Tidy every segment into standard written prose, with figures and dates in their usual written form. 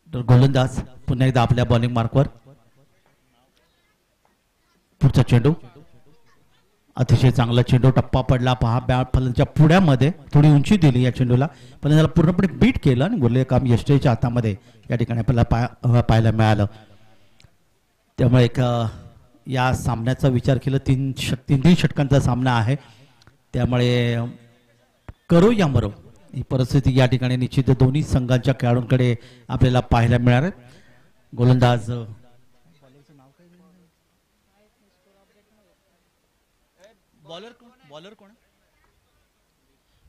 तर गोलंदाज पुन्हा एकदा आपल्या बॉलिंग मार्कवर. पुढचा चेंडू अतिशय चांगला चेंडू, टप्पा पडला पहा, बॅट फलंदाच्या पुढ्यामध्ये थोडी उंची दिली या चेंडूला, पण त्याला पूर्णपणे बीट केलं आणि गोलंदाज काम यष्टीच्या हातामध्ये या ठिकाणी आपल्याला पाहायला मिळालं. त्यामुळे एक या सामन्याचा विचार केला तीन षटकांचा सामना आहे, त्यामुळे करो या मरो ही परिस्थिती या ठिकाणी निश्चित दोन्ही संघांच्या खेळाडूंकडे आपल्याला पाहायला मिळणार आहे. गोलंदाज बॉलर कोण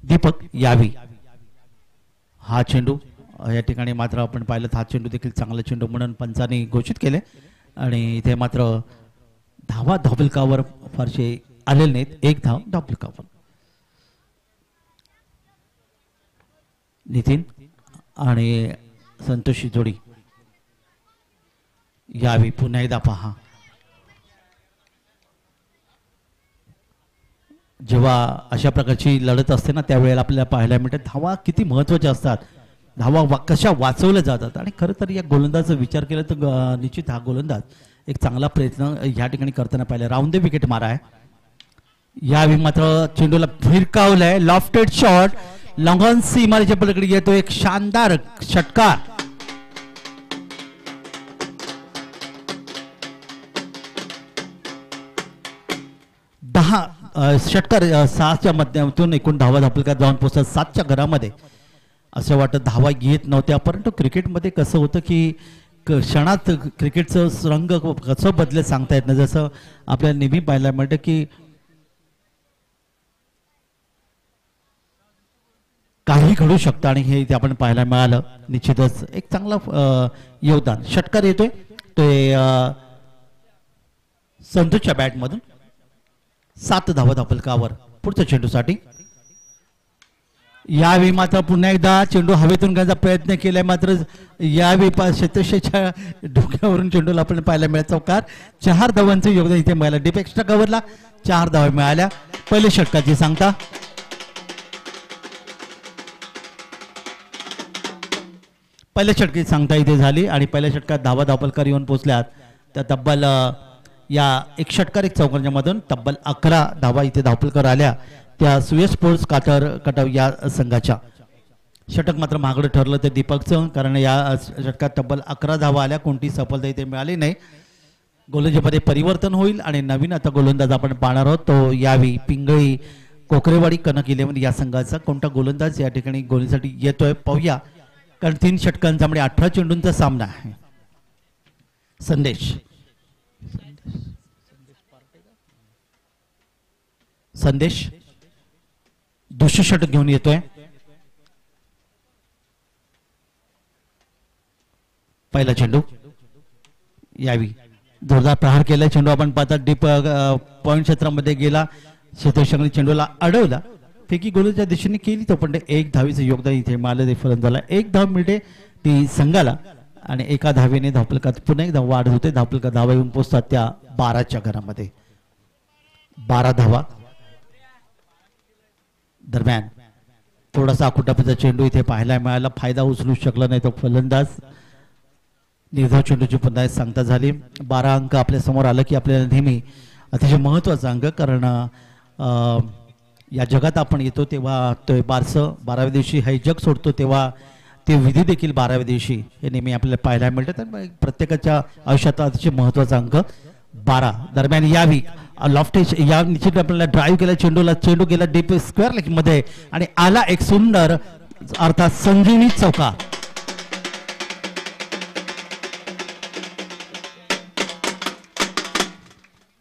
दीपक यावी. हा चेंडू या ठिकाणी मात्र आपण पाहिलं, हा चेंडू देखील चांगला चेंडू म्हणून पंचांनी घोषित केले आणि इथे मात्र धावा धावफलकावर फारसे आलेले नाहीत, एक धाव धावफलकावर. नितीन आणि संतोषी जोडी यावी. पुन्हा एकदा पहा, जेव्हा अशा प्रकारची लढत असते ना त्यावेळेला आपल्याला पाहायला मिळते धावा किती महत्त्वाच्या असतात, धावा कशा वाचवल्या जातात. आणि खरं तर या गोलंदाजाचा विचार केला तर निश्चित हा गोलंदाज एक चांगला प्रयत्न या ठिकाणी करताना पाहिला. राऊंड द विकेट मारा आहे यावेळी, मात्र चेंडूला फिरकावलाय, लॉफ्टेड शॉट, लॉंगॉन सीमारेच्या पलीकडे येतो एक शानदार षटकार. षटकार 6च्या माध्यमातून एकूण धावा धापलकात जाऊन पोहोचतात 7च्या घरामध्ये. असं वाटत धावा येत नव्हत्या, परंतु क्रिकेटमध्ये कसं होतं की क्षणात क्रिकेटचं रंग कसं बदलत सांगता येत नाही. जसं आपल्याला नेहमी पाहायला मिळतं की काही घडू शकतं आणि हे इथे आपण पाहायला मिळालं. निश्चितच एक चांगला योगदान षटकार येतोय ते संतोषच्या बॅटमधून. 7 धावा धापलकावर पुढच्या चेंडूसाठी. यावेळी मात्र पुन्हा एकदा चेंडू हवेतून घ्यायचा प्रयत्न केलाय, मात्र यावेळी शतशेच्या डोक्यावरून चेंडूला आपण पाहायला मिळाला चौकार. 4 धावांचं योगदान इथे मिळालं. डीप एक्स्ट्रा कव्हरला 4 धावा मिळाल्या. पहिल्या षटकाची सांगता इथे झाली आणि पहिल्या षटकात धावा धापलकार येऊन पोहोचल्यात. त्या तब्बल या एक षटकार एक चौकांच्या मधून तब्बल 11 धावा इथे धावपलकर आल्या त्या सुयश स्पोर्ट्स कटाव या संघाच्या. षटक मात्र महागडं ठरलं ते दीपकचं, कारण या षटकात तब्बल 11 धावा आल्या, कोणती सफलता इथे मिळाली नाही. गोलंदाजीमध्ये परिवर्तन होईल आणि नवीन आता गोलंदाज आपण पाहणार आहोत तो यावी पिंगळी कोकरेवाडी कनक 11 या संघाचा. कोणता गोलंदाज या ठिकाणी गोलंदाजीसाठी येतोय पाहूया, कारण 3 षटकांचा म्हणजे 18 चेंडूंचा सामना आहे. संदेश दुसरे षटक घेऊन येतोय. पहिला चेंडू यावी जोरदार प्रहार केला. चेंडू आपण पाहता डीप पॉइंट क्षेत्रामध्ये गेला. शेतशंकरी चेंडूला अडवला, फेकी गोलच्या दिशेने केली तो, पण 1 धावीचं योगदान इथे मिळालं. फलंदाजाला 1 धाव मिळते ती संघाला आणि 1 धावेने धावपलकात पुन्हा एक धाव वाढ होते. धावपलकात धावा येऊन पोहोचतात त्या 12च्या घरामध्ये. 12 धावा दरम्यान थोडासा आकुटापीचा चेंडू इथे पाहायला मिळाला, फायदा उचलू शकला नाही तो फलंदाज. निर्धाव चेंडूची पुन्हा सांगता झाली. 12 अंक आपल्या समोर आलं की आपल्याला नेहमी अतिशय महत्वाचा अंक, कारण या जगात आपण येतो तेव्हा तो बारसं 12व्या दिवशी हे जग सोडतो तेव्हा ते विधी देखील 12व्या दिवशी हे नेहमी आपल्याला पाहायला मिळतं. तर प्रत्येकाच्या आयुष्यात अतिशय महत्वाचा अंक 12. दरम्यान यावी लॉफ्टेज या निश्चित आपल्याला ड्राईव्ह केला चेंडूला, चेंडू गेला डीप स्क्वेअर लेग मध्ये आणि आला एक सुंदर अर्थात संजीवनी चौकार.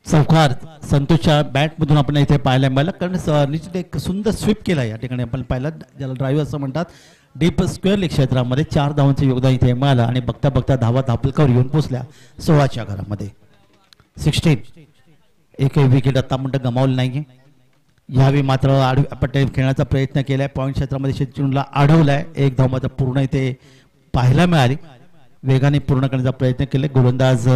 चौकार संतोषच्या बॅट मधून आपण इथे पाहायला मिळालं, कारण निश्चित एक सुंदर स्वीप केला या ठिकाणी आपण पाहिलं, ज्याला ड्राईव्ह असं म्हणतात. डीप स्क्वेअर लेग क्षेत्रामध्ये 4 धावांचं योगदान इथे मिळालं आणि बघता बघता धावा धापलकावर येऊन पोहोचल्या 16च्या घरामध्ये. 16 एकही विकेट आता म्हणतं गमावलं नाहीये. यावेळी मात्र आडव्या पट्ट्यावर खेळण्याचा प्रयत्न केलाय, पॉईंट क्षेत्रामध्ये चेंडूला अडवलाय. 1 धाव मात्र पूर्ण इथे पाहायला मिळाली. वेगाने पूर्ण करण्याचा प्रयत्न केलाय गोलंदाज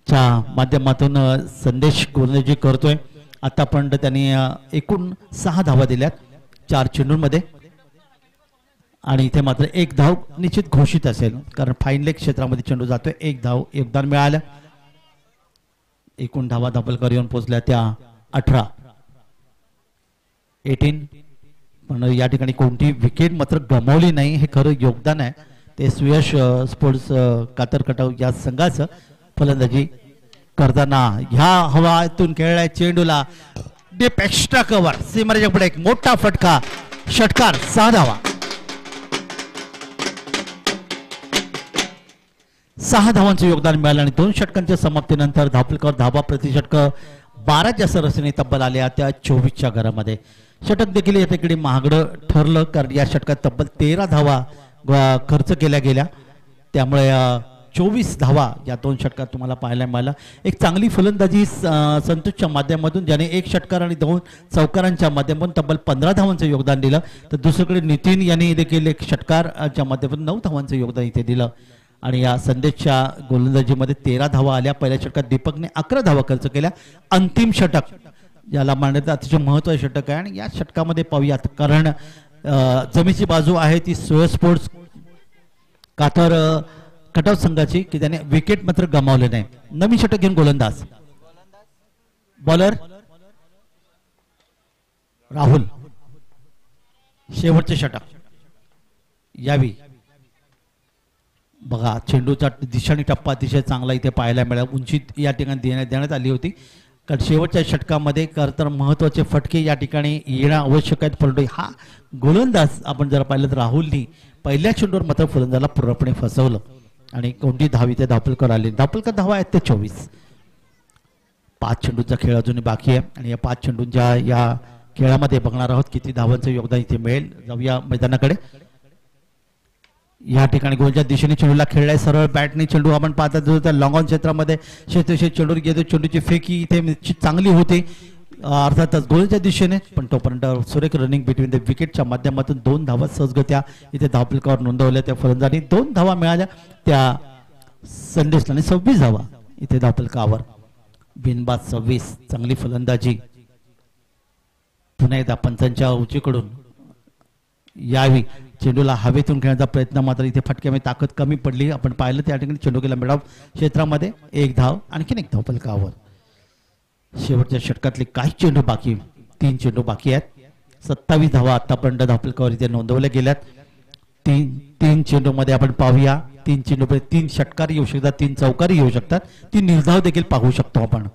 च्या माध्यमातून संदेश गोलंदाजी करतोय. आतापर्यंत त्यांनी एकूण 6 धावा दिल्यात 4 चेंडूंमध्ये आणि इथे मात्र एक धाव निश्चित घोषित असेल कारण फाईन लेग क्षेत्रामध्ये चेंडू जातोय. एक धाव योगदान मिळालं. एकूण धावा धापलकर येऊन पोहोचल्या त्या 18 पण या ठिकाणी कोणती विकेट मात्र गमावली नाही. हे खरं योगदान आहे ते सुयश स्पोर्ट्स कातर कटाव या संघाचं. फलंदाजी करताना ह्या हवातून खेळलाय चेंडूला डीप एक्स्ट्रा कव्हर सीमारेच्या पुढे एक मोठा फटका षटकार 6 धावा. 6 धावांचं योगदान मिळालं आणि 2 षटकांच्या समाप्तीनंतर धापलकर धावा प्रतिषटक 12च्या सरसने तब्बल आल्या त्या 24च्या घरामध्ये. षटक देखील या ठिकाणी महागडं ठरलं कारण या षटकात तब्बल 13 धावा खर्च केल्या गेल्या. त्यामुळे 24 धावा या 2 षटकात तुम्हाला पाहायला मिळाला. एक चांगली फलंदाजी संतोषच्या माध्यमातून ज्याने 1 षटकार आणि 2 चौकारांच्या माध्यमातून तब्बल 15 धावांचं योगदान दिलं. तर दुसरीकडे नितीन यांनी देखील 1 षटकारच्या माध्यमातून 9 धावांचं योगदान इथे दिलं. आणि या संदेशच्या गोलंदाजीमध्ये 13 धावा आल्या. पहिल्या षटकात दीपकने 11 धावा खर्च केल्या. अंतिम षटक ज्याला मानण्याचं अतिशय महत्त्वाचं षटक आहे आणि या षटकामध्ये पाहूयात कारण जमीची बाजू आहे ती सुयश स्पोर्ट्स कातर कटाव संघाची की त्याने विकेट मात्र गमावले नाही. नवीन षटक घेऊन गोलंदाज बॉलर राहुल. शेवटचे षटक यावी. बघा चेंडूचा दिशाणी टप्पा अतिशय चांगला इथे पाहायला मिळाला. उंची या ठिकाणी देण्यात आली होती कारण शेवटच्या षटकामध्ये तर महत्त्वाचे फटके या ठिकाणी येणं आवश्यक आहेत. परंतु हा गोलंदाज आपण जर पाहिलं तर राहुलनी पहिल्या चेंडूवर मात्र फलंदाजाला पूर्णपणे फसवलं आणि कोणती धाव इथे धापलकर आली. धापलकर धावा आहेत ते 24. 5 चेंडूचा खेळ अजूनही बाकी आहे आणि या 5 चेंडूंच्या या खेळामध्ये बघणार आहोत किती धावांचं योगदान इथे मिळेल. जाऊया मैदानाकडे. या ठिकाणी गोलच्या दिशेने चेंडूला खेळलाय. सरळ बॅटने चेंडू आपण पाहता तर लॉंग ऑन क्षेत्रामध्ये क्षेत्रशे चेंडू घेतो. चेंडूची फेकी इथे निश्चित चांगली होती अर्थातच गोलच्या दिशेने पण तोपर्यंत सुरेख रनिंग बिटवीन द विकेटच्या माध्यमातून 2 धावा सहजगत्या इथे धापलकर नोंदवल्या. त्या फलंदाजांनी 2 धावा मिळाल्या त्या संदेशला आणि 26 धावा इथे धापलकावर. बिनबाद 26 चांगली फलंदाजी. पुन्हा एकदा पंचांच्या उंचीकडून यावी. चेंडूला हवेतून खेळण्याचा प्रयत्न मात्र इथे फटक्यामध्ये ताकद कमी पडली. आपण पाहिलं त्या ठिकाणी चेंडू गेला मिडाव क्षेत्रामध्ये 1 धाव आणखीन 1 धाव फलकावर. शेवटच्या षटकातले काही चेंडू बाकी 3 चेंडू बाकी आहेत. 27 धावा आतापर्यंत धापलकावर इथे नोंदवल्या गेल्यात. 3 चेंडू मध्ये आपण पाहूया 3 चेंडू 3 षटकार येऊ शकतात 3 चौकारी येऊ शकतात. 3 निर्धाव देखील पाहू शकतो आपण.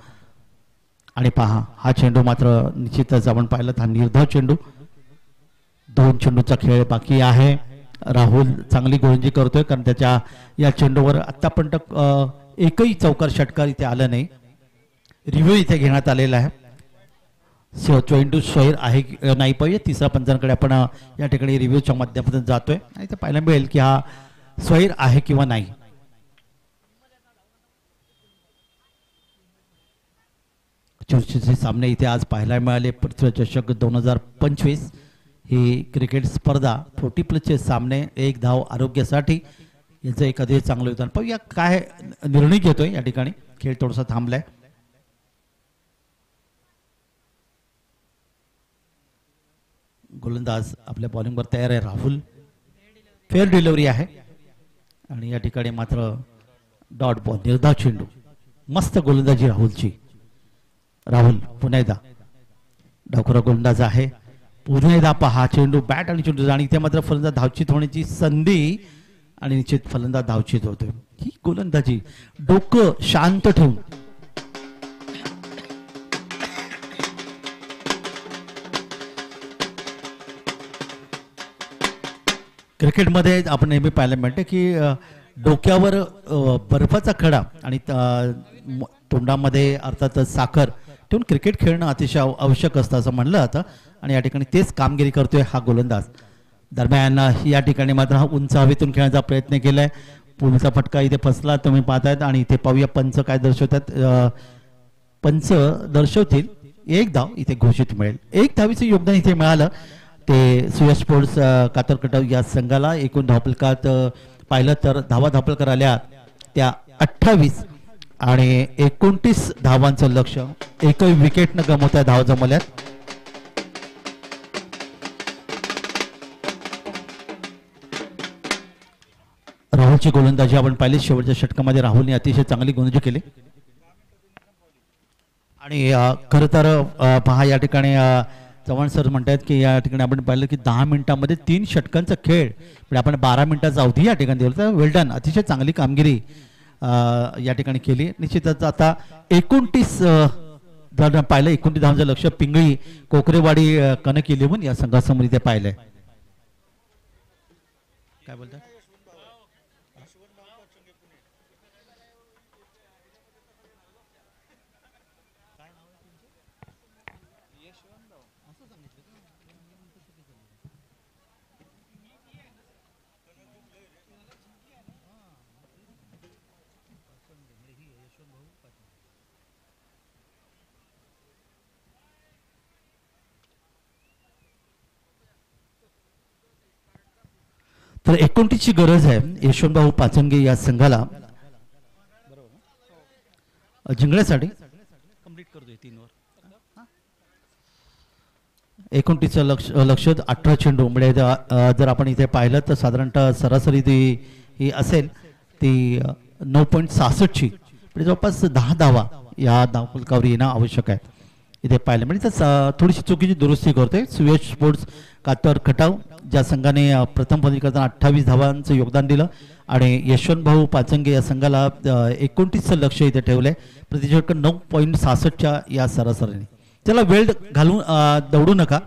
आणि पहा हा चेंडू मात्र निश्चितच आपण पाहिलं हा निर्धाव चेंडू. 2 चेंडूचा खेळ बाकी आहे. राहुल चांगली गोलंदाजी करतोय कारण त्याच्या या चेंडूवर आतापर्यंत एकही चौकार षटकार इथे आलं नाही. रिव्ह्यू इथे घेण्यात आलेला आहे. चेंडू स्वैर आहे नाही पाहिजे. तिसऱ्या पंचांकडे आपण या ठिकाणी रिव्ह्यूच्या माध्यमातून जातोय आणि ते पाहायला मिळेल की हा स्वैर आहे किंवा नाही. चर्चेचे सामने इथे आज पाहायला मिळाले. पृथ्वीचषक 2025 ही क्रिकेट स्पर्धा 40+ सामने 1 धाव आरोग्यासाठी याचं एक अधिक चांगलं योगदान. पाहूया काय निर्णय घेतोय या ठिकाणी. खेळ थोडासा थांबलाय. गोलंदाज आपल्या बॉलिंगवर तयार आहे. राहुल फेअर डिलिव्हरी आहे आणि या ठिकाणी मात्र डॉट बॉल निर्धाव चेंडू. मस्त गोलंदाजी राहुलची. राहुल पुन्हा एकदा डावखुरा गोलंदाज आहे. पुन्हा एकदा पहा चेंडू बॅट आणि चेंडू आणि इथे मात्र फलंदाज धावचीत होण्याची संधी आणि निश्चित फलंदाज धावचीत होतोय. ही गोलंदाजी डोकं शांत ठेवून क्रिकेटमध्ये आपण नेहमी पाहायला मिळते की डोक्यावर बर्फाचा खडा आणि तोंडामध्ये अर्थातच साखर ठेवून क्रिकेट खेळणं अतिशय आवश्यक असतं असं म्हणलं जातं आणि या ठिकाणी तेच कामगिरी करतोय हा गोलंदाज. दरम्यान या ठिकाणी मात्र हा उंच हवेतून खेळण्याचा प्रयत्न केलाय. पुढचा फटका इथे फसला तुम्ही पाहतायत आणि इथे पाहूया पंच काय दर्शवतात. पंच दर्शवतील 1 धाव इथे घोषित मिळेल. 1 धावीचं योगदान इथे मिळालं ते सुयश स्पोर्ट्स कातर कटाव या संघाला. एकूण धावफलकात पाहिलं तर धावा धापलकर आल्या त्या 28 आणि 29 धावांचं लक्ष. एकही विकेट न गमवता धावा जमवल्यात. राहुलची गोलंदाजी आपण पाहिली. शेवटच्या षटकामध्ये राहुलने अतिशय चांगली गोलंदाजी केली आणि खरं तर पहा या ठिकाणी चव्हाण सर म्हणतात की या ठिकाणी आपण पाहिलं की 10 मिनिटांमध्ये 3 षटकांचा खेळ म्हणजे आपण 12 मिनिटाचा अवधी या ठिकाणी दिला. तर वेल डन, अतिशय चांगली कामगिरी या ठिकाणी केली. निश्चितच आता 29 जर पाहिलं 29 धावांचं लक्ष पिंगळी कोकरेवाडी कनक इलेव्हन या संघासमोर इथे पाहिलंय. काय बोलतात तर 29ची गरज आहे यशवंतभाऊ पाचंगे या संघाला जिंकण्यासाठी. कंप्लीट करतोय 3 वर 29चं लक्ष 18 चेंडू म्हणजे जर आपण इथे पाहिलं तर साधारणतः सरासरी ती ही असेल ती 9.66ची म्हणजे जवळपास 10 धावा या धावफलकावर येणं आवश्यक आहे इथे पाहिलं. म्हणजे थोडीशी चुकीची दुरुस्ती करतोय. सुयश स्पोर्ट्स कातर खटाव ज्या संघाने प्रथम फलंदाजी करताना 28 धावांचं योगदान दिलं आणि यशवंतभाऊ पाचंगे या संघाला 29चं लक्ष इथे ठेवलंय. प्रतिषटक 9.66च्या या सरासरीने. त्याला वेळ घालून दौडू नका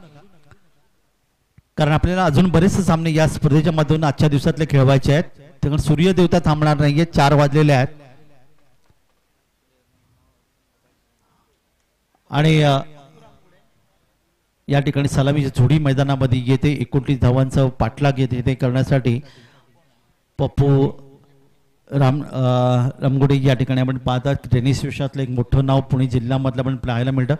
कारण आपल्याला अजून बरेचसे सामने या स्पर्धेच्या माध्यमातून आजच्या दिवसातले खेळवायचे आहेत. त्यामुळे सूर्यदेवता थांबणार नाहीये. 4 वाजलेले आहेत आणि या ठिकाणी सलामीची जोडी मैदानामध्ये येते. 29 धावांचं पाठलाग येते करण्यासाठी पप्पू रामगुडे या ठिकाणी आपण पाहतात. टेनिस विश्वातलं एक मोठं नाव पुणे जिल्ह्यामधलं आपण पाहायला मिळतं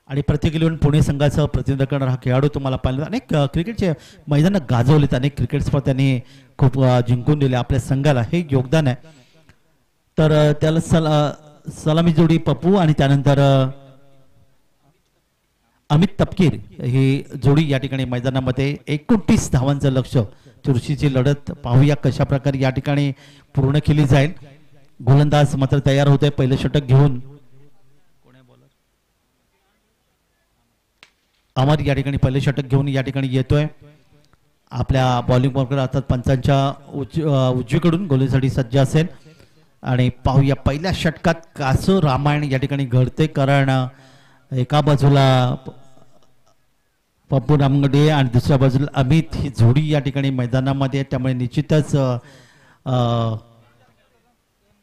आणि प्रत्येक इलेव्हन पुणे संघाचं प्रतिनिधित्व करणारा हा खेळाडू तुम्हाला पाहिलं. अनेक क्रिकेटचे मैदान गाजवलेत. अनेक क्रिकेट स्पर्धा त्यांनी खूप जिंकून दिले आपल्या संघाला. हे योगदान आहे. तर त्याला सलामी जोडी पप्पू आणि त्यानंतर अमित तपकीर ही जोडी या ठिकाणी मैदानामध्ये 29 धावांचं लक्ष. चुरशीची लढत पाहूया कशा प्रकारे या ठिकाणी पूर्ण केली जाईल. गोलंदाज मात्र तयार होते पहिलं षटक घेऊन. अमर या ठिकाणी पहिले षटक घेऊन या ठिकाणी येतोय. आपल्या बॉलिंग बॉलर अर्थात पंचांच्या उजवीकडून गोलीसाठी सज्ज असेल आणि पाहूया पहिल्या षटकात कासो रामायण या ठिकाणी घडते कारण एका बाजूला पप्पू रामगडे आणि दुसऱ्या बाजूला अमित ही जोडी या ठिकाणी मैदानामध्ये. त्यामुळे निश्चितच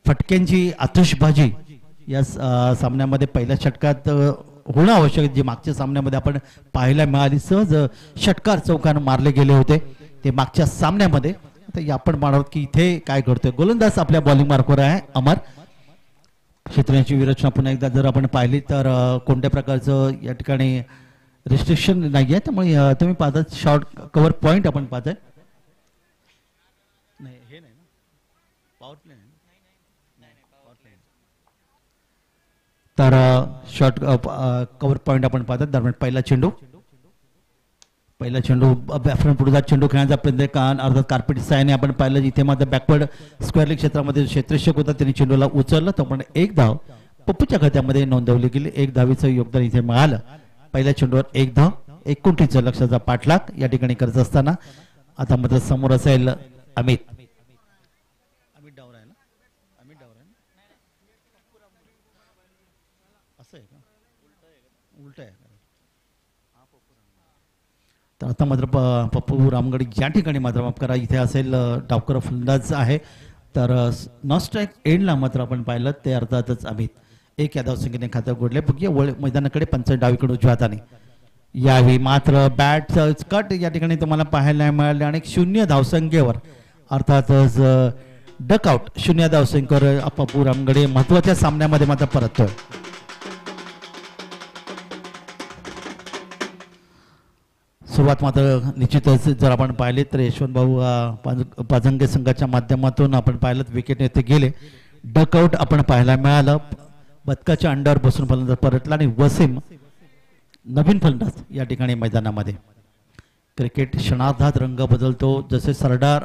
फटक्यांची आतषबाजी या सामन्यामध्ये पहिल्या षटकात होणं आवश्यक आहे. जे मागच्या सामन्यामध्ये आपण पाहायला मिळाली सहज षटकार चौकार मारले गेले होते ते मागच्या सामन्यामध्ये. आता आपण म्हणत की इथे काय घडतोय. गोलंदाज आपल्या बॉलिंग मार्कवर आहे अमर. क्षेत्रांची विरचना पुन्हा एकदा जर आपण पाहिली तर कोणत्या प्रकारचं या ठिकाणी रिस्ट्रिक्शन नाही आहे. त्यामुळे तुम्ही पाहता शॉर्ट कव्हर पॉईंट आपण पाहताय. नाही हे नाही ना पॉवर प्ले नाही. तर शॉर्ट कव्हर पॉईंट आपण पाहतात. दरम्यान पहिला चेंडू बॅट्समॅन पुढे जात चेंडू खेळण्याचा प्रयत्न अर्थात कार्पेट सायने आपण पाहिलं. इथे मात्र बॅकवर्ड स्क्वेअर क्षेत्रामध्ये क्षेत्ररक्षक होता त्यांनी चेंडूला उचललं. तो पण 1 धाव पप्पूच्या खात्यामध्ये नोंदवली गेली. 1 धावीचं योगदान इथे मिळालं. पहिल्या चेंडूवर 1 धाव. 29 लक्षाचा पाठलाग या ठिकाणी करत असताना आता मात्र समोर असेल अमित. तर आता मात्र पप्पू रामगड या ठिकाणी मात्र माफ करा इथे असेल डावकर फलंदाज आहे. तर नॉन स्ट्राईक एंडला मात्र आपण पाहिलं ते अर्थातच अमित. 1 या धावसंख्येने खातं गोडले. बघूया मैदानाकडे पंच डावीकडून उजव्या हाताने यावेळी मात्र बॅट कट या ठिकाणी तुम्हाला पाहायला मिळाले आणि 0 धावसंख्येवर अर्थातच डकआउट 0 धावसंख्येवर पप्पू रामगडे महत्वाच्या सामन्यामध्ये मात्र परततोय. सुरुवात मात्र निश्चितच जर आपण पाहिले तर यशवंतभाऊ पाजंगे संघाच्या माध्यमातून आपण पाहिलं विकेट येथे गेले. डकआउट आपण पाहायला मिळालं. बदकाच्या अंडावर बसून फलंदाज परतला आणि वसीम नवीन फलंदाज या ठिकाणी मैदानामध्ये. क्रिकेट क्षणार्धात रंग बदलतो. जसे सरदार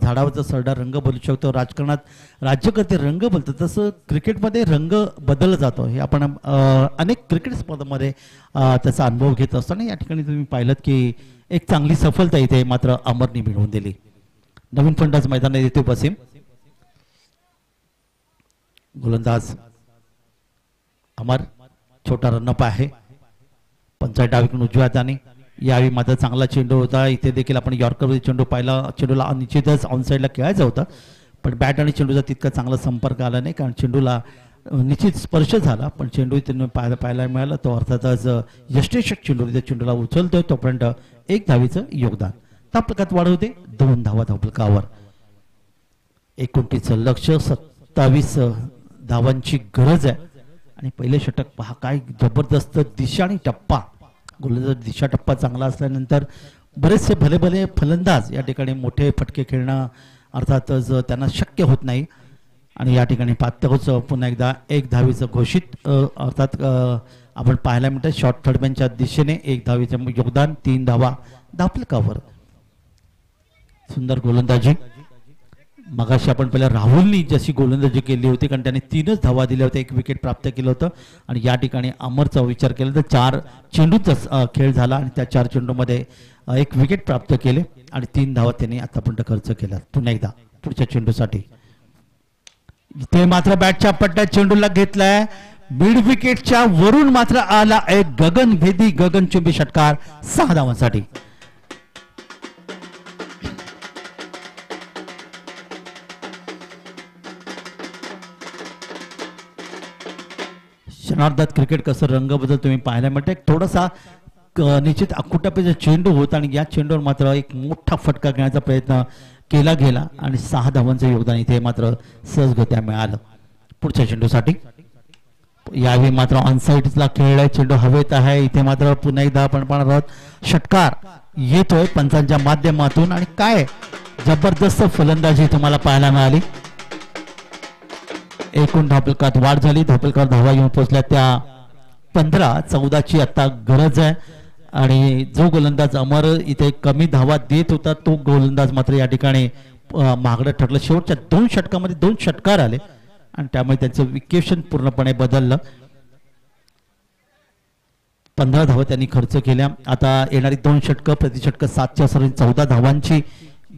झाडावरचा सरदार रंग बदलू शकतो, राजकारणात राज्यकर्ते रंग बदलतात, तसं क्रिकेटमध्ये रंग बदलला जातो. हे आपण अनेक क्रिकेट स्पर्धांमध्ये त्याचा अनुभव घेत असतो. आणि या ठिकाणी तुम्ही पाहिलं की एक चांगली सफलता इथे मात्र अमरनी मिळवून दिली. नवीन फलंदाज मैदानात येतो वसीम. गोलंदाज अमर, छोटा रनअप आहे. पंचायत डावीकडून उजव्या हाताने. यावेळी मात्र चांगला चेंडू होता. इथे देखील आपण यॉर्करमध्ये चेंडू पाहिला. चेंडूला निश्चितच ऑनसाईडला खेळायचा होता, पण बॅट आणि चेंडूचा तितका चांगला संपर्क आला नाही, कारण चेंडूला निश्चित स्पर्श झाला, पण चेंडू त्यांनी पाहायला मिळाला. तो अर्थातच यष्टेशक चेंडू त्या चेंडूला उचलतोय. तोपर्यंत एक धावीचं योगदान. धावफलकात वाढ होते 2 धावा धावफलकावर. 29 लक्ष, 27 धावांची गरज आहे. आणि पहिले षटक पहा, काय जबरदस्त दिशा आणि टप्पा. गोलंदाज दिशा टप्पा चांगला असल्यानंतर बरेचसे भले भले फलंदाज या ठिकाणी मोठे फटके खेळणं अर्थातच त्यांना शक्य होत नाही. आणि या ठिकाणी पात्याच पुन्हा एकदा एक धावीचं घोषित अर्थात आपण पाहायला मिळतं. शॉर्ट थर्डमॅनच्या दिशेने एक धावीचं योगदान. 3 धावा धावफलकावर. सुंदर गोलंदाजी. मगाशी आपण पहिला राहुलनी जशी गोलंदाजी केली होती, कारण त्याने 3च धावा दिल्या होत्या, 1 विकेट प्राप्त केलं होतं. आणि या ठिकाणी अमरचा विचार केला तर 4 चेंडूचा खेळ झाला आणि त्या 4 चेंडूमध्ये 1 विकेट प्राप्त केले आणि 3 धावा त्यांनी आतापर्यंत खर्च केला. पुन्हा एकदा पुढच्या चेंडूसाठी इथे मात्र बॅटच्या पट्ट्यात चेंडूला घेतलाय. मिड विकेटच्या वरून मात्र आला एक गगनभेदी गगनचुंबी षटकार 6 धावांसाठी. क्षणार्धात क्रिकेट कसं रंग बदल तुम्ही पाहायला मिळते. थोडासा निश्चित अकुटापेचा चेंडू होता आणि या चेंडूवर मात्र एक मोठा फटका घेण्याचा प्रयत्न केला गेला आणि 6 धावांचं योगदान इथे मात्र सहजगत्या मिळालं. पुढच्या चेंडूसाठी यावेळी मात्र ऑनसाईडला खेळलाय. चेंडू हवेत आहे. इथे मात्र पुन्हा एकदा आपण पाहणार आहोत षटकार येतोय पंचांच्या माध्यमातून. आणि काय जबरदस्त फलंदाजी तुम्हाला पाहायला मिळाली. एकूण धावफलकात वाढ झाली. धावफलकावर धावा येऊन पोहोचल्या त्या 15-14ची आता गरज आहे. आणि जो गोलंदाज अमर इथे कमी धावा देत होता तो गोलंदाज मात्र या ठिकाणी महागडं ठरलं. शेवटच्या 2 षटकामध्ये 2 षटकार आले आणि त्यामुळे त्यांचं विकेशन पूर्णपणे बदललं. 15 धावा त्यांनी खर्च केल्या. आता येणारी 2 षटकं प्रति षटक 7च्या सरी 14 धावांची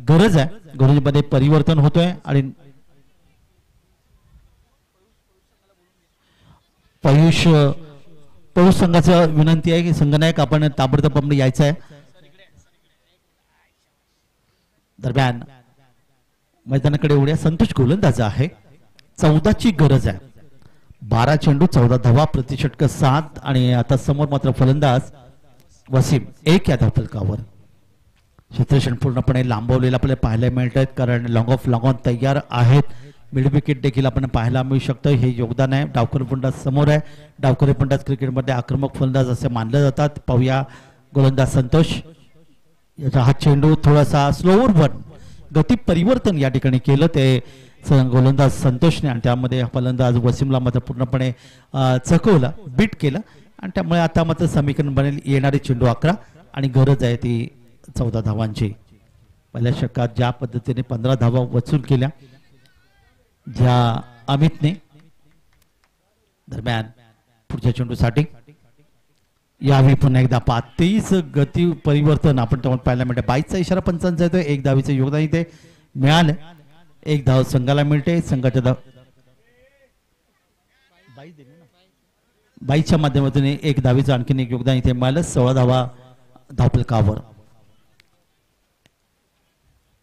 गरज आहे. गरजेमध्ये परिवर्तन होतोय आणि पयुष संघाचं विनंती आहे की संघनायक आपण ताबडतोब यायचं आहे. दरम्यान मैदानाकडे उड्या संतोष गोलंदाज आहे. 14ची गरज आहे. 12 चेंडू 14 धावा प्रति षटक 7. आणि आता समोर मात्र फलंदाज वसीम 1 या धावफलकावर. क्षेत्ररक्षण पूर्णपणे लांबवलेलं आपल्याला पाहायला मिळत आहेत, कारण लॉंग ऑफ लॉंग ऑन तयार आहेत. मिड विकेट देखील आपण पाहायला मिळू शकतं. हे योगदान आहे. डावखुरी फलंदाज समोर आहे. डावखुरी फलंदाज क्रिकेटमध्ये आक्रमक फलंदाज असे मानले जातात. पाहूया गोलंदाज संतोष याचा हा चेंडू थोडासा स्लोवर वन गती परिवर्तन या ठिकाणी केलं ते गोलंदाज संतोषने आणि त्यामध्ये फलंदाज वसीमला मात्र पूर्णपणे चकवला, बीट केलं आणि त्यामुळे आता मात्र समीकरण बनेल. येणारे चेंडू 11 आणि गरज आहे ती 14 धावांची. पहिल्या षटकात ज्या पद्धतीने 15 धावा वसूल केल्या ज्या अमितने. दरम्यान पुढच्या चेंडूसाठी यावेळी पुन्हा एकदा 23 गती परिवर्तन आपण पाहायला मिळते. 22चा इशारा पंचांचा येतोय. 1 धावीचं योगदान इथे मिळालं. 1 धाव संघाला मिळते. संघाच्या 22च्या माध्यमातून 1 धावीचं आणखीन 1 योगदान इथे मिळालं. 16 धावा धावफलकावर.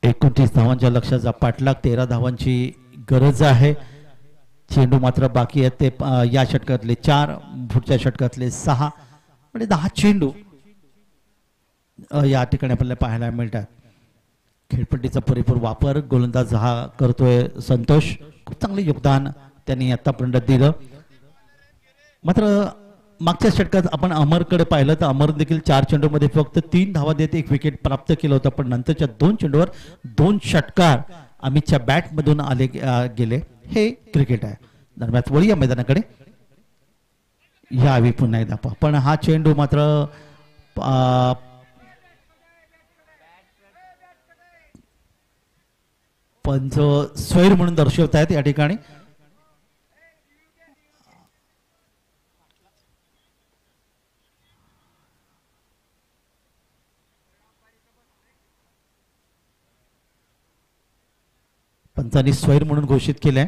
29 धावांच्या लक्ष्याचा पाठलाग. 13 धावांची गरज आहे. चेंडू मात्र बाकी आहेत ते या षटकातले 4, पुढच्या षटकातले 6 म्हणजे 10 चेंडू या ठिकाणी आपल्याला पाहायला मिळतात. खेळपट्टीचा पुरेपूर वापर गोलंदाज हा करतोय संतोष. खूप चांगले योगदान त्यांनी आतापर्यंत दिलं. मात्र मागच्या षटकात आपण अमरकडे पाहिलं तर अमर देखील 4 चेंडूमध्ये फक्त 3 धावा देत 1 विकेट प्राप्त केलं होतं, पण नंतरच्या 2 चेंडूवर 2 षटकार अमितच्या बॅट मधून आले गेले. हे क्रिकेट आहे. दरम्यान वळी या मैदानाकडे यावी पुन्हा एकदा पण हा चेंडू मात्र पंच स्वैर म्हणून दर्शवत आहेत या ठिकाणी. पंचांनी स्वैर म्हणून घोषित केलंय.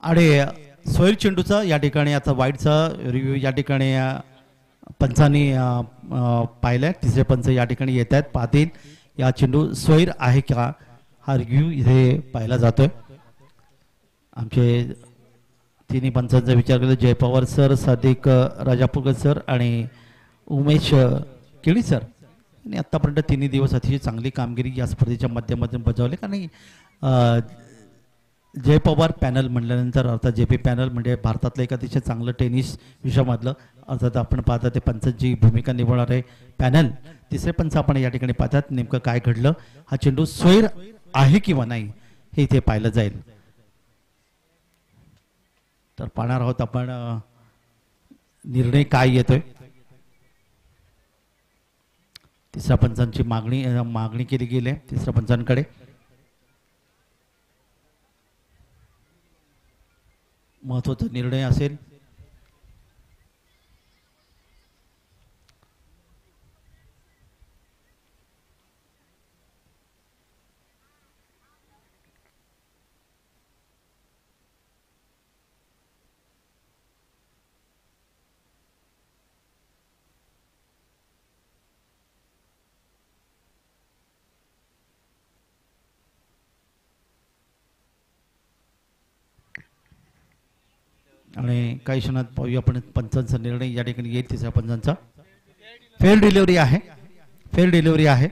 आणि स्वैर चेंडूचा या ठिकाणी आता वाईटचा रिव्ह्यू या ठिकाणी पंचांनी पाहिलाय. तिसरे पंच या ठिकाणी येत आहेत, पाहतील या चेंडू स्वैर आहे का हा रिव्ह्यू इथे पाहिला जातोय. आमचे तिन्ही पंचांचा विचार केला, जय पवार सर, सादिक राजापूरकर सर आणि उमेश केळी सर यांनी आतापर्यंत तिन्ही दिवस अतिशय चांगली कामगिरी या स्पर्धेच्या माध्यमातून बजावली. कारण जय पवार पॅनल म्हटल्यानंतर अर्थात जे पी पॅनल म्हणजे भारतातलं एक अतिशय चांगलं टेनिस विश्वामधलं अर्थात आपण पाहता ते पंचांची भूमिका निभावणार आहे पॅनल. तिसरे पंच आपण या ठिकाणी पाहतात नेमकं काय घडलं, हा चेंडू स्वैर आहे किंवा नाही हे इथे पाहिलं जाईल. तर पाहणार आहोत आपण निर्णय काय येतोय. तिसऱ्या पंचांची मागणी केली गेली आहे तिसऱ्या पंचांकडे. महत्वाचा निर्णय असेल. आणि काही क्षणात पाहूया आपण पंचांचा निर्णय या ठिकाणी येईल. तिसऱ्या पंचांचा फेल डिलिव्हरी आहे, फेल डिलिव्हरी आहे.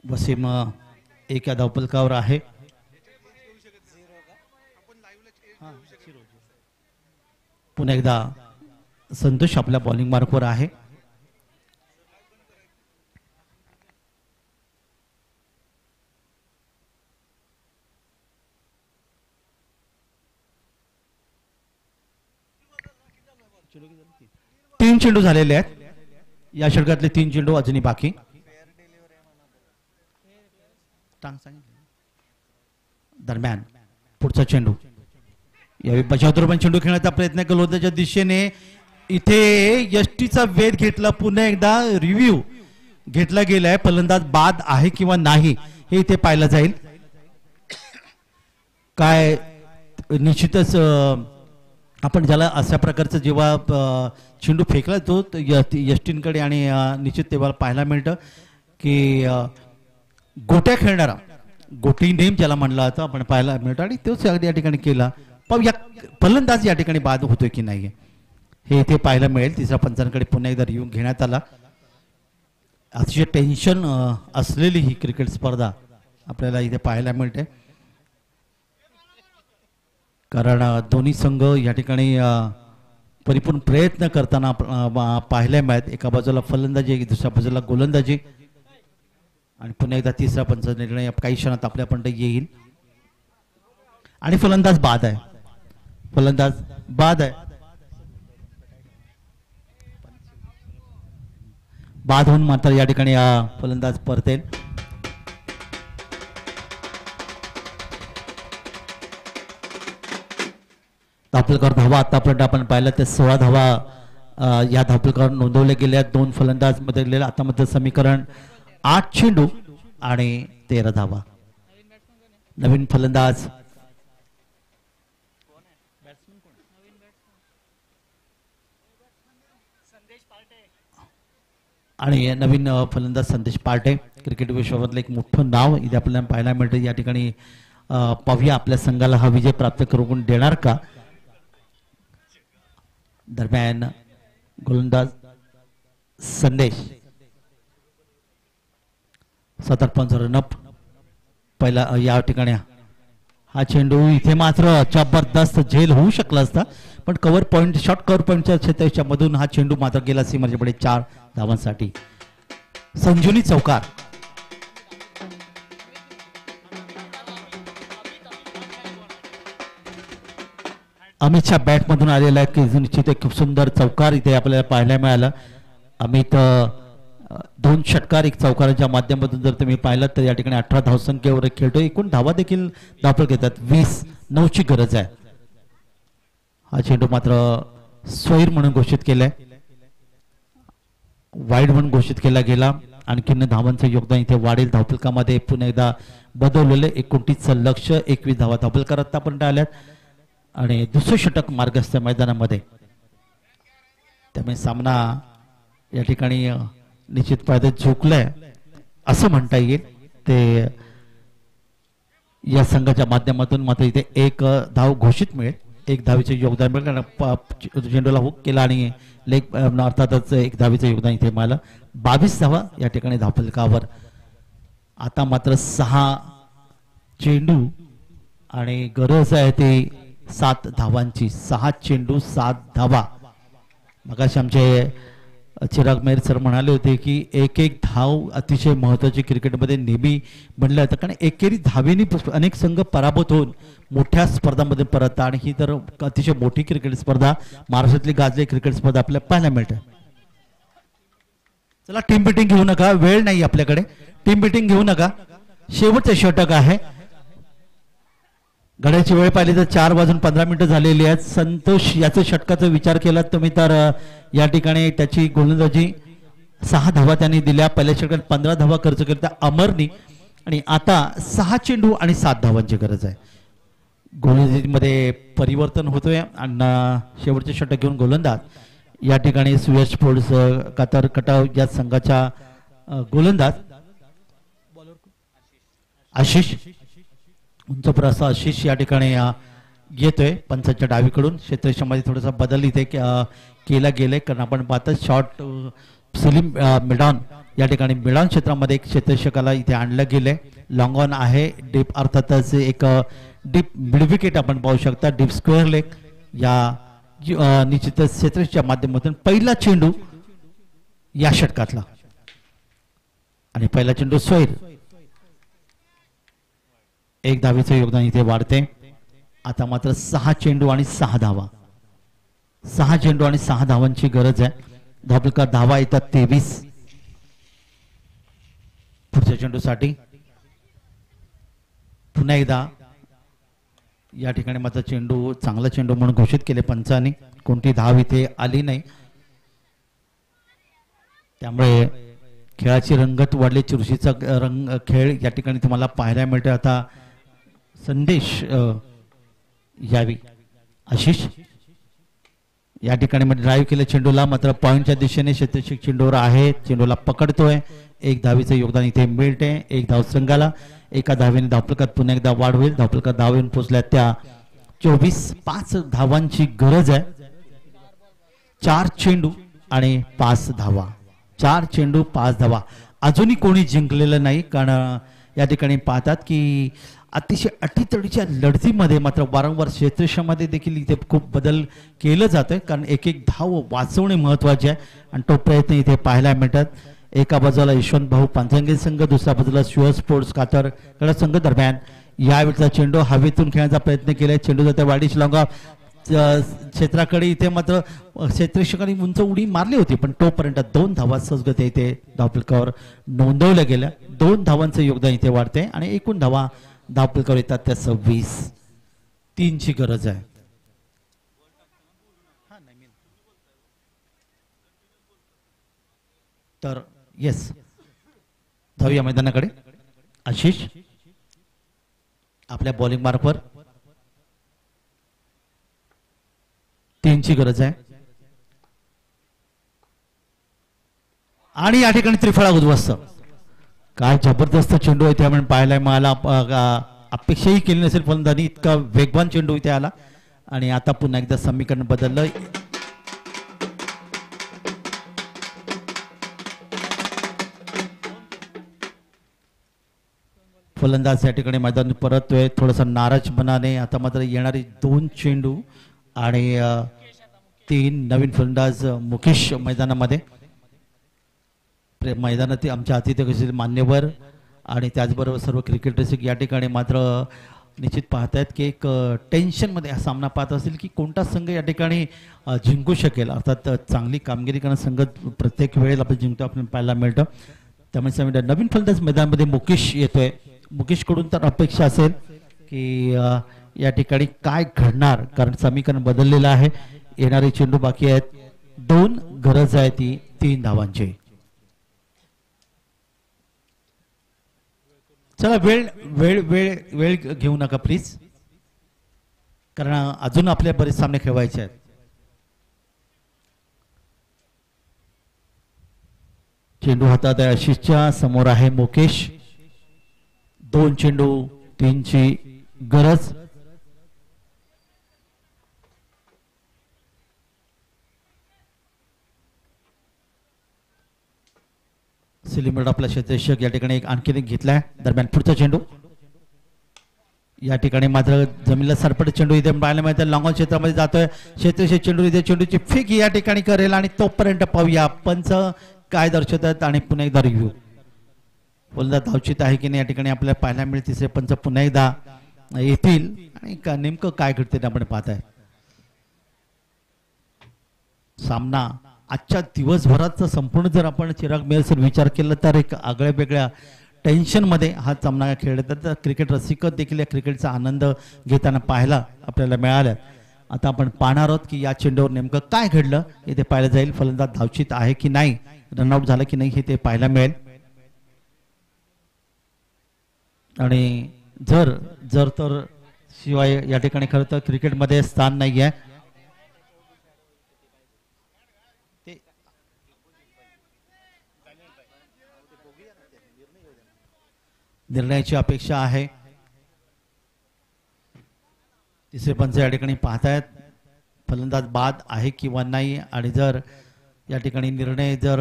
वसीम एक या धावपलकावर आहे. पुन्हा एकदा संतोष आपल्या बॉलिंग मार्कवर आहे. तीन चेंडू झालेले आहेत या षटकातले, 3 चेंडू अजूनही बाकी. दरम्यान पुढचा चेंडू यावेळी बचावतोरपण चेंडू खेळण्याचा प्रयत्न केला होता. त्याच्या दिशेने इथे यष्टीचा वेध घेतला. पुन्हा एकदा रिव्ह्यू घेतला गेलाय. फलंदाज बाद आहे किंवा नाही हे इथे पाहिलं जाईल. काय निश्चितच आपण ज्याला अशा प्रकारचं जेव्हा चेंडू फेकला तो यष्टींकडे आणि निश्चित तेव्हा पाहायला मिळतं की गोट्या खेळणारा गोटी नेम ज्याला म्हणला होता आपण पाहायला मिळतं आणि तोच या ठिकाणी केला. पण या फलंदाज या ठिकाणी बाद होतोय की नाही हे इथे पाहायला मिळेल. तिसऱ्या पंचांकडे पुन्हा एकदा रिव्ह्यू घेण्यात आला. अतिशय टेन्शन असलेली ही क्रिकेट स्पर्धा आपल्याला इथे पाहायला मिळते. कारण दोन्ही संघ या ठिकाणी परिपूर्ण प्रयत्न करताना पाहायला मिळत. एका बाजूला फलंदाजी, दुसऱ्या बाजूला गोलंदाजी आणि पुन्हा एकदा तिसरा पंच निर्णय काही क्षणात आपल्यापर्यंत येईल. आणि फलंदाज बाद आहे, फलंदाज बाद आहे. बाद होऊन मात्र या ठिकाणी फलंदाज परतेल. धावपलकर धावा आतापर्यंत आपण पाहिलं ते 16 धावा या धावपलकर नोंदवल्या गेल्या. 2 फलंदाज मध्ये गेलेला आता मध्ये समीकरण 8 चेंडू आणि 13 धावा. नवीन फलंदाज आणि नवीन फलंदाज संदेश पार्टे. क्रिकेट विश्वामधलं एक मोठं नाव इथे आपल्याला पाहायला मिळतं. या ठिकाणी पाहूया आपल्या संघाला हा विजय प्राप्त करून देणार का. दरम्यान गोलंदाज संदेश 7 रनअप पहिला या ठिकाणी हा चेंडू इथे मात्र जबरदस्त झेल होऊ शकला असता पण कव्हर पॉइंट शॉर्ट कव्हर पॉइंटच्या क्षेत्राच्या मधून हा चेंडू मात्र गेला सीमाच्या पुढे 4 धावांसाठी संजुनी चौकार. अमितच्या बॅट मधून आलेला आहे की निश्चित एक खूप सुंदर चौकार इथे आपल्याला पाहायला मिळाला. अमित 2 षटकार 1 चौकाराच्या माध्यमातून जर तुम्ही पाहिलं तर या ठिकाणी 18 धावसंख्येवर खेळतो. एकूण धावा देखील धावपळ घेतात 20-9ची गरज आहे. हा चेंडू मात्र स्वैर म्हणून घोषित केलाय वाईड म्हणून घोषित केला गेला. आणखीन धावांचं योगदान इथे वाढेल. धावफलकामध्ये पुन्हा एकदा बदललेले 29चं लक्ष 21 धावा धावफलकार आतापर्यंत आल्यात आणि दुसरं षटक मार्गस्थ मैदानामध्ये त्यामुळे सामना या ठिकाणी निश्चित फायद्यात झुकलाय असं म्हणता येईल. ते या संघाच्या माध्यमातून मात्र इथे 1 धाव घोषित मिळेल 1 धावीचे योगदान मिळेल कारण चेंडूला हुक केला आणि लेग अर्थातच 1 धावीचं योगदान इथे मिळालं. 22 धावा या ठिकाणी धावफलकावर. आता मात्र 6 चेंडू आणि गरज आहे ते 7 धावांची. 6 चेंडू 7 धावा. मगाशी आमचे चिराग मेहर सर म्हणाले होते की एक धाव अतिशय महत्वाची क्रिकेटमध्ये नेहमी बनलं जातं कारण एकेरी धावेनी अनेक संघ पराभूत होऊन मोठ्या स्पर्धांमध्ये परततात आणि ही तर अतिशय मोठी क्रिकेट स्पर्धा महाराष्ट्रातली गाजली क्रिकेट स्पर्धा आपल्याला पाहायला मिळते. चला टीम मीटिंग घेऊ नका वेळ नाही आपल्याकडे. टीम मीटिंग घेऊ नका. शेवटचे षटक आहे. घड्याची वेळ पाहिली तर 4:15 झालेली आहेत. संतोष याचे षटकाचा विचार केला तुम्ही तर या ठिकाणी त्याची गोलंदाजी 6 धावा त्यांनी दिल्या. पहिल्या षटकात 15 धावा खर्च केल्या अमरनी आणि आता 6 चेंडू आणि 7 धावांची गरज आहे. गोलंदाजीमध्ये परिवर्तन होतोय आणि शेवटचे षटक घेऊन गोलंदाज या ठिकाणी सुयश स्पोर्ट्स कातर कटाव या संघाच्या गोलंदाज आशिष उंच प्रसा आशिष या ठिकाणी येतोय पंचांच्या डावीकडून. क्षेत्रक्षेत्रामध्ये थोडासा बदल इथे केला गेलाय कारण आपण पाहतो शॉर्ट सलीम मिडॉन या ठिकाणी मिडॉन क्षेत्रामध्ये एक क्षेत्ररक्षकाला इथे आणलं गेलंय. लॉंग ऑन आहे डीप अर्थातच एक डीप मिड विकेट आपण पाहू शकता. डीप स्क्वेअर लेग या निश्चितच क्षेत्राच्या माध्यमातून पहिला चेंडू या षटकातला आणि पहिला चेंडू स्वैर 1 धावेचं योगदान इथे वाढते. आता मात्र 6 चेंडू आणि 6 धावा. 6 चेंडू आणि 6 धावांची गरज आहे. धावफलकात धावा येतात 23 पुढच्या चेंडूसाठी. पुन्हा एकदा या ठिकाणी मात्र चेंडू चांगला चेंडू म्हणून घोषित केले पंचांनी. कोणती धाव इथे आली नाही त्यामुळे खेळाची रंगत वाढली. चुरशीचा रंग खेळ या ठिकाणी तुम्हाला पाहायला मिळते. आता संदेश यावी आशिष या ठिकाणी मध्ये ड्राईव्ह केलं चेंडूला मात्र पॉइंटच्या दिशेने क्षेत्ररक्षक चेंडूवर आहे. चेंडूला पकडतोय. 1 धावीचं योगदान इथे मिळते. 1 धाव संघाला. 1 धावेने धावफलकात पुन्हा एकदा वाढ होईल. धावफलकात धाव येऊन पोहोचल्या त्या 24. 5 धावांची गरज आहे. 4 चेंडू आणि 5 धावा. 4 चेंडू 5 धावा. अजूनही कोणी जिंकलेलं नाही कारण या ठिकाणी पाहतात की अतिशय अटीतडीच्या लढतीमध्ये मात्र वारंवार क्षेत्रक्षेत्रामध्ये देखील इथे खूप बदल केलं जातंय कारण एक धाव वाचवणे महत्वाचे आहे आणि तो प्रयत्न इथे पाहायला मिळतात. एका बाजूला यशवंत भाऊ पांचंगे संघ दुसऱ्या बाजूला सुयश स्पोर्ट्स कातर कडा संघ. दरम्यान यावेळेचा चेंडू हवेतून खेळण्याचा प्रयत्न केलाय. चेंडू जाते वाढीश लॉंगा क्षेत्राकडे. इथे मात्र क्षेत्ररक्षकांनी उंच उडी मारली होती पण तोपर्यंत 2 धावा सहजगत्या इथे धावफलकावर नोंदवल्या गेल्या. 2 धावांचं योगदान इथे वाढते आणि एकूण धावा धावफलकावर येतात त्या 26. 3ची गरज आहे. तर येस धावूया मैदानाकडे. आशिष आपल्या बॉलिंग मार्फत 3ची गरज आहे आणि या ठिकाणी त्रिफळा उद्ध्वस्त. काय जबरदस्त चेंडू आहे त्यामुळे पाहायला मिळाला. अपेक्षाही केली नसेल फलंदाजी इतका वेगवान चेंडू इथे आला आणि आता पुन्हा एकदा समीकरण बदललं. फलंदाज या ठिकाणी मैदान परततोय थोडासा नाराजपणाने. आता मात्र येणारी 2 चेंडू आणि 3 नवीन फलंदाज मुकेश मैदानामध्ये. मैदानात आमच्या आतिथ्य कसे मान्यवर आणि त्याचबरोबर सर्व क्रिकेट रसिक या ठिकाणी मात्र निश्चित पाहतायत की एक टेन्शनमध्ये हा सामना पाहत असेल की कोणता संघ या ठिकाणी जिंकू शकेल. अर्थात चांगली कामगिरी करणं संघ प्रत्येक वेळेला आपण जिंकतो आपल्याला पाहायला मिळतं. त्यामुळे समीर नवीन फलंदाज मैदानामध्ये मुकेश येतोय. मुकेशकडून तर अपेक्षा असेल की या ठिकाणी काय घडणार कारण समीकरण बदललेलं आहे. येणारे चेंडू बाकी आहेत. 2 गरज आहे ती 3 धावांची. चला वेळ वेळ वेळ वेळ घेऊ नका प्लीज कारण अजून आपले बरेच सामने खेळवायचे आहेत. चेंडू हातात आहे आशिषच्या समोर आहे मुकेश. 2 चेंडू 3 ची गरज. सिलिमर्ड आपला क्षेत्ररक्षक या ठिकाणी एक आणखीन एक घेतलाय. दरम्यान पुढचा चेंडू या ठिकाणी मात्र जमिनीला सरपट चेंडू इथे पाहायला मिळतं. लॉंग क्षेत्रामध्ये जातोय क्षेत्ररक्षक चेंडू इथे चेंडूची फेक या ठिकाणी करेल आणि तोपर्यंत पाहूया पंच काय दर्शवतात आणि पुन्हा एकदा रिव्ह्यू. फलंदाज धावचित आहे की नाही या ठिकाणी आपल्याला पाहायला मिळेल. तिसरे पंच पुन्हा एकदा येतील आणि नेमकं काय घडते आपण पाहताय. सामना आजच्या दिवसभराचा संपूर्ण जर आपण चिराग मेहर विचार केला तर एक आगळ्या वेगळ्या टेन्शनमध्ये हा सामना खेळला तर क्रिकेट रसिक देखील या क्रिकेटचा आनंद घेताना पाहायला आपल्याला मिळाला. आता आपण पाहणार आहोत की या चेंडूवर नेमकं काय घडलं हे ते पाहायला जाईल. फलंदाज धावचित आहे की नाही रनआउट झालं की नाही हे ते पाहायला मिळेल. आणि जर जर तर शिवाय या ठिकाणी खरं तर क्रिकेटमध्ये स्थान नाही आहे. निर्णयाची अपेक्षा आहे. तिसरे पंच या ठिकाणी पाहतायत फलंदाज बाद आहे किंवा नाही आणि जर या ठिकाणी निर्णय जर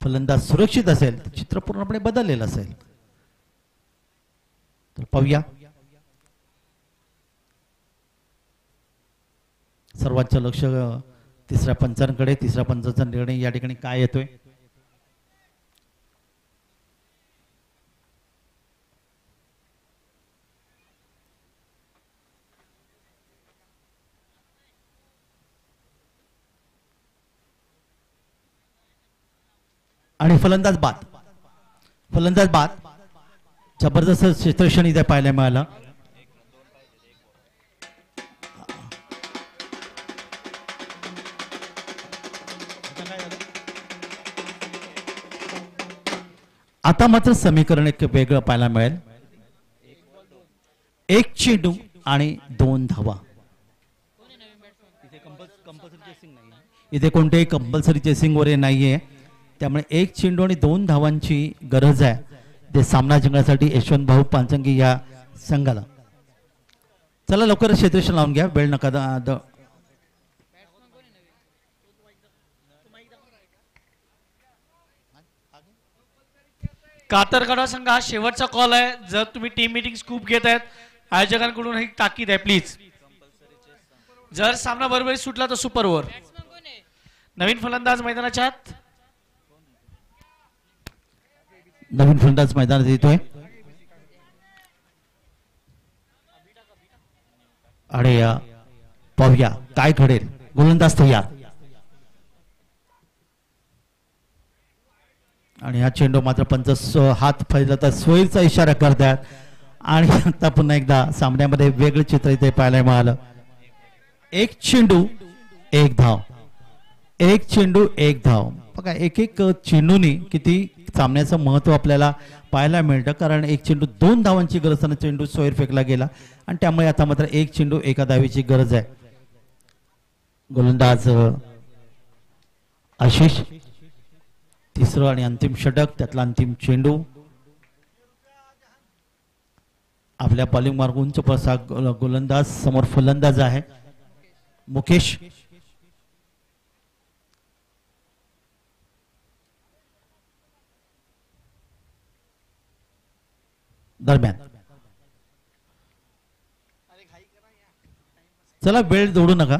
फलंदाज सुरक्षित असेल तर चित्र पूर्णपणे बदललेलं असेल. तर पाहूया सर्वांचं लक्ष तिसऱ्या पंचांकडे. तिसऱ्या पंचाचा निर्णय या ठिकाणी काय येतोय. आणि फलंदाज बाद. फलंदाज बाद. जबरदस्त क्षेत्ररक्षण इथे पाहायला मिळालं. आता मात्र समीकरण एक वेगळं पाहायला मिळेल. 1 चेंडू आणि 2 धावा. इथे कोणतेही कंपल्सरी चेसिंग वगैरे नाहीये. त्यामुळे 1 चेंडू आणि 2 धावांची गरज आहे ते सामना जिंकण्यासाठी यशवंत भाऊ पाचंगी या संघाला. चला लवकर क्षेत्ररक्षण लावून घ्या वेळ नका. कातरगडा संघ हा शेवटचा कॉल आहे. जर तुम्ही टीम मीटिंग खूप घेत आहेत आयोजकांकडून ही ताकीद आहे प्लीज. जर सामना बरोबरी सुटला तर सुपर ओव्हर. नवीन फलंदाज मैदानाच्या आत. नवीन फलंदाज मैदानात येतोय आणि पाहूया काय घडेल. गोलंदाज तयार आणि हा चेंडू मात्र पंच हात फैलवतात सोयीचा इशारा करतात आणि आता पुन्हा एकदा सामन्यामध्ये वेगळं चित्र इथे पाहायला मिळालं. 1 चेंडू 1 धाव. 1 चेंडू 1 धाव. बघा एक एक चेंडूनी किती सामन्याचं महत्व आपल्याला पाहायला मिळतं कारण 1 चेंडू 2 धावांची गरज असताना चेंडू सोयर फेकला गेला आणि त्यामुळे आता मात्र 1 चेंडू 1 धावेची गरज आहे. गोलंदाज आशिष. तिसरं आणि अंतिम षटक त्यातला अंतिम चेंडू. आपल्या बॉलिंग मार्ग उंच पसा गोलंदाज समोर फलंदाज आहे मुकेश. दरम्यान चला वेळ जोडू नका.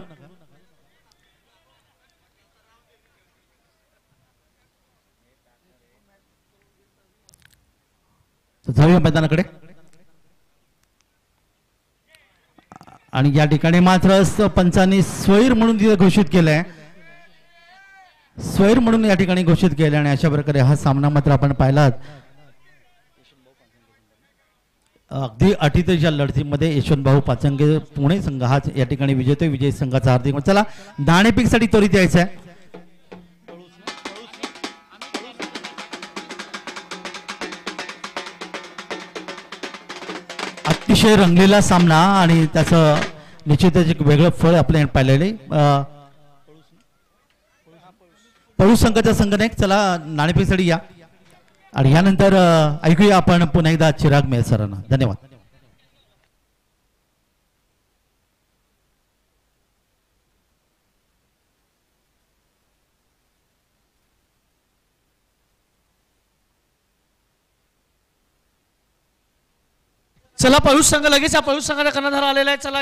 जाऊया मैदानाकडे. आणि या ठिकाणी मात्र पंचांनी स्वैर म्हणून तिथे घोषित केलंय. स्वैर म्हणून या ठिकाणी घोषित केले आणि अशा प्रकारे हा सामना मात्र आपण पाहिलात. अगदी अटीतच्या लढतीमध्ये यशवंतभाऊ पाचंगे पुणे संघ हा या ठिकाणी विजेते. विजय संघाचा हार्दिक चला नाणेफेक साठी त्वरित यायचं आहे. अतिशय रंगलेला सामना आणि त्याचं निश्चितच एक वेगळं फळ आपल्या पाहिलेले. पळू संघाचा संघटक चला नाणेफेकसाठी या आणि यानंतर ऐकूया आपण पुन्हा एकदा चिराग मेहर सरांना. धन्यवाद. चला पळूस संघ लगेच पळूस संघाचा कर्णधार आलेला आहे. चला